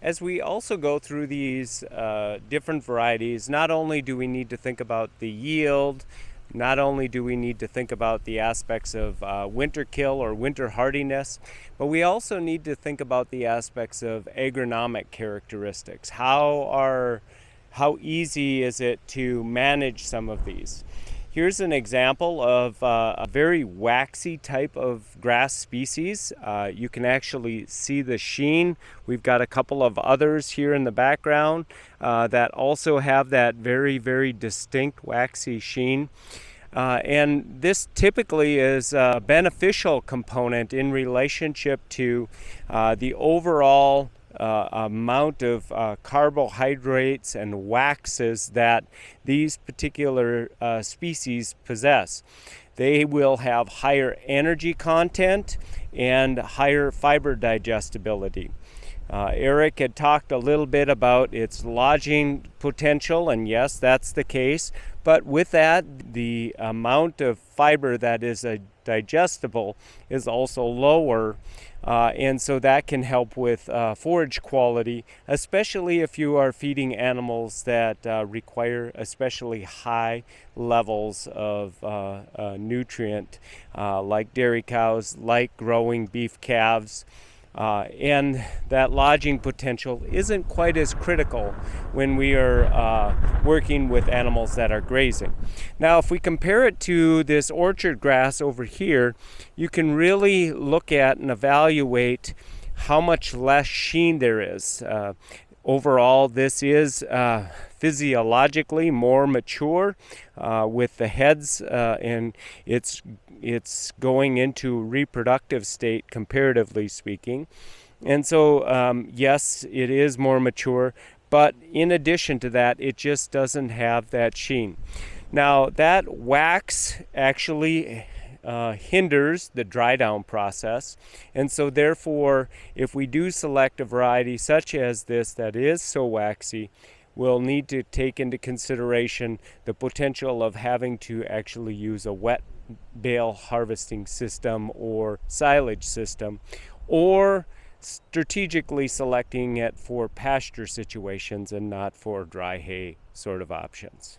As we also go through these different varieties, not only do we need to think about the yield, not only do we need to think about the aspects of winter kill or winter hardiness, but we also need to think about the aspects of agronomic characteristics. How easy is it to manage some of these? Here's an example of a very waxy type of grass species. You can actually see the sheen. We've got a couple of others here in the background that also have that very, very distinct waxy sheen. And this typically is a beneficial component in relationship to the overall amount of carbohydrates and waxes that these particular species possess. They will have higher energy content and higher fiber digestibility. Eric had talked a little bit about its lodging potential, and yes, that's the case. But with that, the amount of fiber that is digestible is also lower, and so that can help with forage quality, especially if you are feeding animals that require especially high levels of nutrient, like dairy cows, like growing beef calves. And that lodging potential isn't quite as critical when we are working with animals that are grazing. Now, if we compare it to this orchard grass over here, you can really look at and evaluate how much less sheen there is. Overall, this is physiologically more mature with the heads, and it's going into reproductive state, comparatively speaking. And so, yes, it is more mature, but in addition to that, it just doesn't have that sheen. Now, that wax actually hinders the dry down process, and so therefore, if we do select a variety such as this that is so waxy, we'll need to take into consideration the potential of having to actually use a wet bale harvesting system or silage system, or strategically selecting it for pasture situations and not for dry hay sort of options.